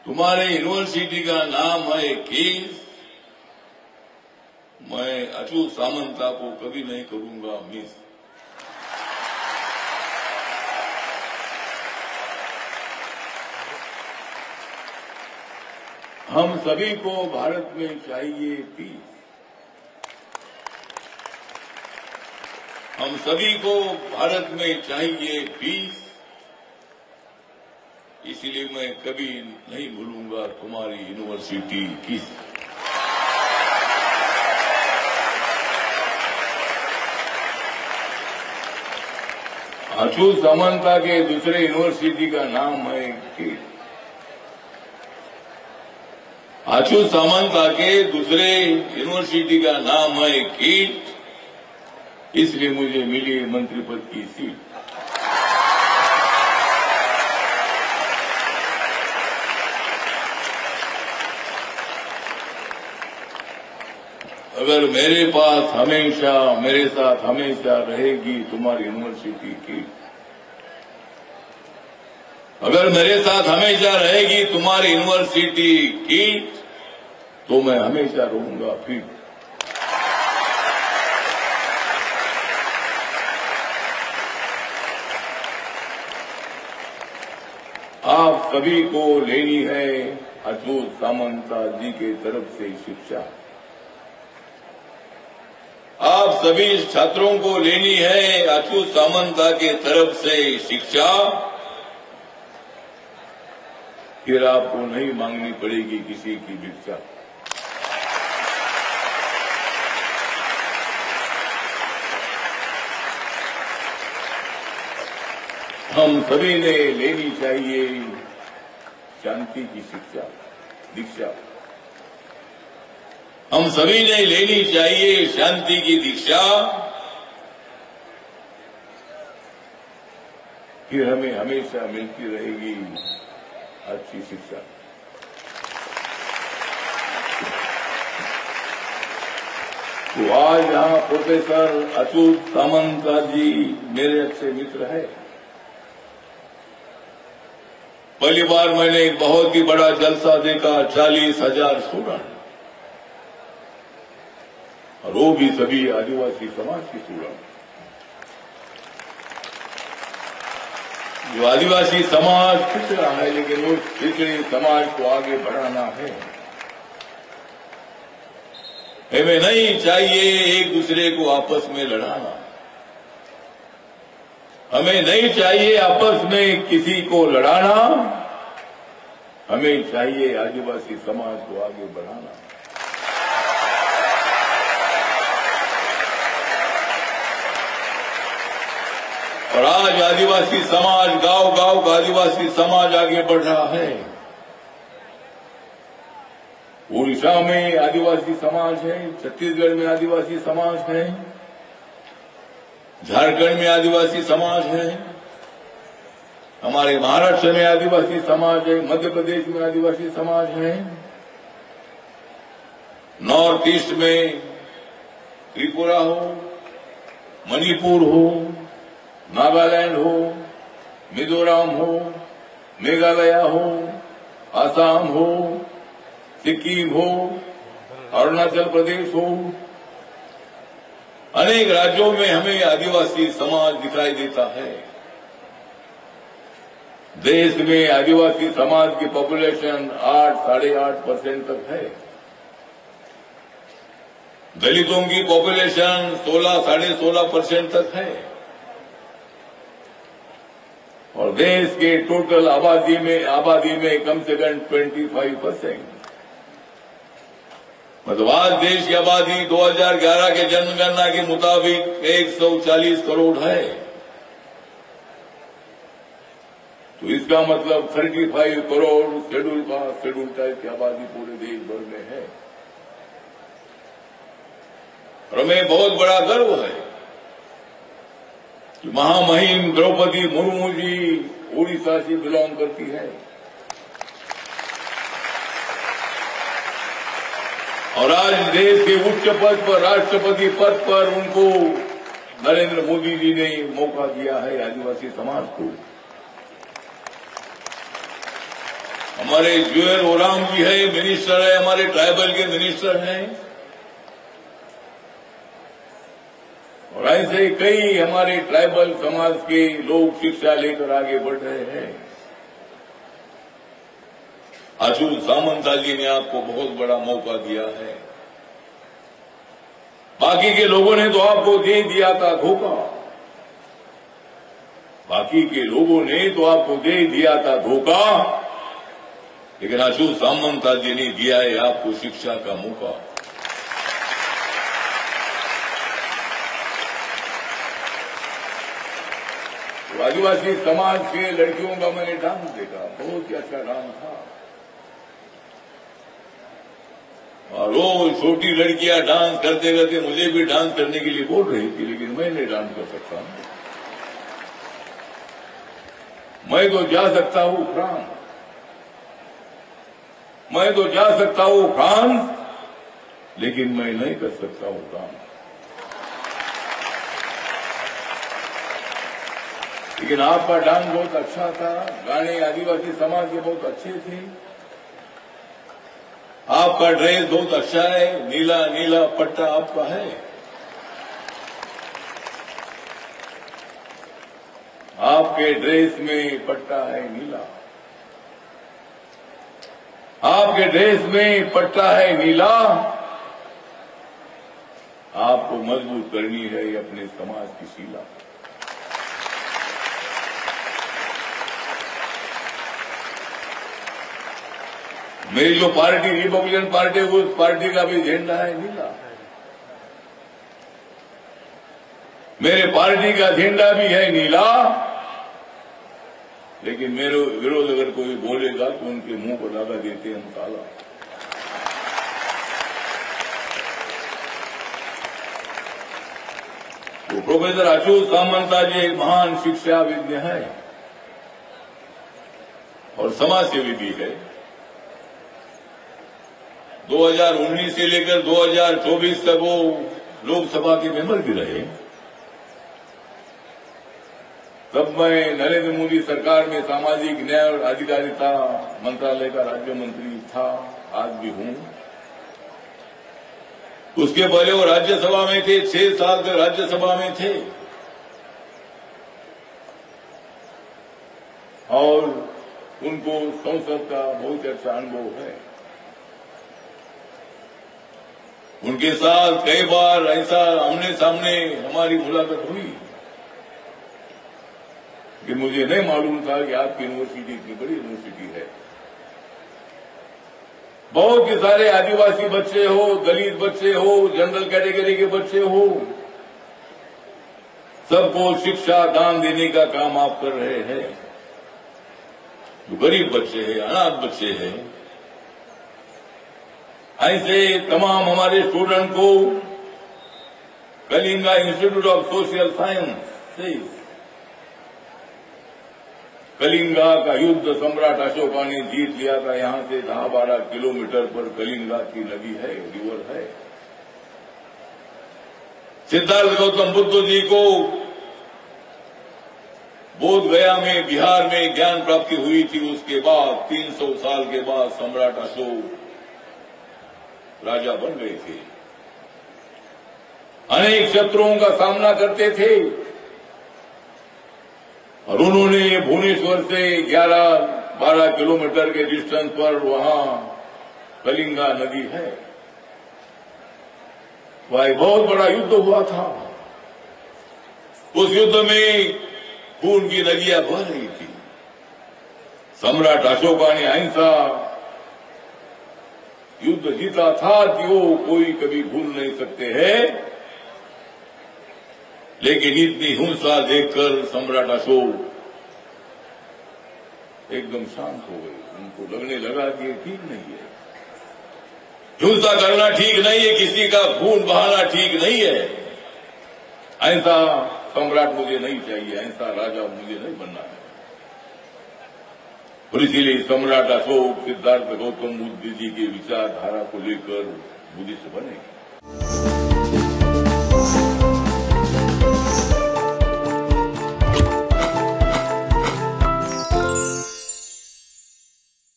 तुम्हारे यूनिवर्सिटी का नाम है केस। मैं अच्युत सामंता को कभी नहीं करूंगा मिस। हम सभी को भारत में चाहिए पीस। हम सभी को भारत में चाहिए पीस। इसलिए मैं कभी नहीं भूलूंगा तुम्हारी यूनिवर्सिटी किस। अच्युत सामंता के दूसरे यूनिवर्सिटी का नाम है किस। अच्युत सामंता के दूसरे यूनिवर्सिटी का नाम है किट। इसलिए मुझे मिली मंत्री पद की सीट। अगर मेरे साथ हमेशा रहेगी तुम्हारी यूनिवर्सिटी की। अगर मेरे साथ हमेशा रहेगी तुम्हारी यूनिवर्सिटी की तो मैं हमेशा रहूंगा फिट। आप सभी को लेनी है अच्युत सामंता जी के तरफ से शिक्षा। आप सभी छात्रों को लेनी है अच्युत सामंता के तरफ से शिक्षा। फिर आपको नहीं मांगनी पड़ेगी किसी की भिक्षा। हम सभी ने लेनी चाहिए शांति की शिक्षा दीक्षा। हम सभी ने लेनी चाहिए शांति की दीक्षा। फिर हमें हमेशा मिलती रहेगी अच्छी शिक्षा। तो आज यहाँ प्रोफेसर अच्युत सामंता जी मेरे अच्छे मित्र है। पहली बार मैंने एक बहुत ही बड़ा जलसा देखा, 40,000 स्टूडेंट, और वो भी सभी आदिवासी समाज के स्टूडेंट। जो आदिवासी समाज पिछड़ा है, लेकिन उस पिछड़े समाज को आगे बढ़ाना है। हमें नहीं चाहिए एक दूसरे को आपस में लड़ाना। हमें नहीं चाहिए आपस में किसी को लड़ाना। हमें चाहिए आदिवासी समाज को आगे बढ़ाना। और आज आदिवासी समाज, गांव-गांव का आदिवासी समाज आगे बढ़ रहा है। उड़ीसा में आदिवासी समाज है, छत्तीसगढ़ में आदिवासी समाज है, झारखंड में आदिवासी समाज है, हमारे महाराष्ट्र में आदिवासी समाज है, मध्य प्रदेश में आदिवासी समाज है, नॉर्थ ईस्ट में त्रिपुरा हो, मणिपुर हो, नागालैंड हो, मिजोरम हो, मेघालय हो, असम हो, सिक्किम हो, अरुणाचल प्रदेश हो, अनेक राज्यों में हमें आदिवासी समाज दिखाई देता है। देश में आदिवासी समाज की पॉपुलेशन 8-8.5% तक है। दलितों की पॉपुलेशन 16-16.5% तक है। और देश के टोटल आबादी में कम से कम 25%। मतलब आज देश की आबादी 2011 के जनगणना के मुताबिक 140 करोड़ है। तो इसका मतलब 35 करोड़ शेड्यूल टाइप की आबादी पूरे देश भर में है। और हमें बहुत बड़ा गर्व है कि महामहिम द्रौपदी मुर्मू जी उड़ीसा से बिलोंग करती है। और आज देश के उच्च पद पर, राष्ट्रपति पद पर उनको नरेंद्र मोदी जी ने मौका दिया है आदिवासी समाज को। हमारे जुएल ओराम जी है, मिनिस्टर है, हमारे ट्राइबल के मिनिस्टर हैं, और ऐसे कई हमारे ट्राइबल समाज के लोग शिक्षा लेकर आगे बढ़ रहे हैं। अच्युत सामंता जी ने आपको बहुत बड़ा मौका दिया है। बाकी के लोगों ने तो आपको दे दिया था धोखा, बाकी के लोगों ने तो आपको दे दिया था धोखा, लेकिन अच्युत सामंता जी ने दिया है आपको शिक्षा का मौका। तो आदिवासी समाज के लड़कियों का मैंने डांस देखा, बहुत ही अच्छा डांस था, और वो छोटी लड़कियां डांस करते करते मुझे भी डांस करने के लिए बोल रही थी, लेकिन मैं नहीं डांस कर सकता। मैं तो जा सकता हूं फ्रांस, मैं तो जा सकता हूं फ्रांस, लेकिन मैं नहीं कर सकता हूं डांस। लेकिन आपका डांस बहुत अच्छा था, गाने आदिवासी समाज के बहुत अच्छे थे, आपका ड्रेस बहुत अच्छा है, नीला नीला पट्टा आपका है, आपके ड्रेस में पट्टा है नीला, आपके ड्रेस में पट्टा है नीला। आपको मजबूत करनी है अपने समाज की शीला। मेरी जो पार्टी रिपब्लिकन पार्टी है, उस पार्टी का भी झंडा है नीला, मेरे पार्टी का झंडा भी है नीला, लेकिन मेरे विरोध अगर कोई बोलेगा तो उनके मुंह पर लगा देते हम काला। तो प्रोफेसर अच्युत सामंता जी एक महान शिक्षाविद है और समाजसेवी भी है। 2019 से लेकर 2024 तक वो लोकसभा के मेंबर भी रहे। तब मैं नरेंद्र मोदी सरकार में सामाजिक न्याय और अधिकारिता मंत्रालय का राज्य मंत्री था, आज भी हूं। उसके पहले वो राज्यसभा में थे, 6 साल तक राज्यसभा में थे, और उनको संसद का बहुत अच्छा अनुभव है। उनके साथ कई बार ऐसा आमने सामने हमारी मुलाकात हुई कि मुझे नहीं मालूम था कि आपकी यूनिवर्सिटी इतनी बड़ी यूनिवर्सिटी है। बहुत ही सारे आदिवासी बच्चे हो, दलित बच्चे हो, जनरल कैटेगरी के बच्चे हो, सबको शिक्षा दान देने का काम आप कर रहे हैं। जो गरीब बच्चे हैं, अनाथ बच्चे हैं, ऐसे तमाम हमारे स्टूडेंट को Kalinga institute of social science से कलिंगा का युद्ध सम्राट अशोका ने जीत लिया था। यहां से 10-12 किलोमीटर पर कलिंगा की नदी है, रिवर है। सिद्धार्थ गौतम बुद्ध जी को बोध गया में, बिहार में ज्ञान प्राप्ति हुई थी। उसके बाद 300 साल के बाद सम्राट अशोक राजा बन गए थे। अनेक शत्रुओं का सामना करते थे और उन्होंने भुवनेश्वर से 11-12 किलोमीटर के डिस्टेंस पर वहां कलिंगा नदी है, वह एक बहुत बड़ा युद्ध हुआ था। उस युद्ध में खून की नदियां बह रही थी। सम्राट अशोका ने अहिंसा युद्ध जीता था, जो कोई कभी भूल नहीं सकते हैं। लेकिन इतनी हिंसा देखकर सम्राट अशोक एकदम शांत हो गए। उनको लगने लगा कि ये ठीक नहीं है, हिंसा करना ठीक नहीं है, किसी का खून बहाना ठीक नहीं है। ऐसा सम्राट मुझे नहीं चाहिए, ऐसा राजा मुझे नहीं बनना है। और इसीलिए सम्राट अशोक सिद्धार्थ गौतम बुद्ध जी की विचारधारा को लेकर बुद्धिस्ट बने।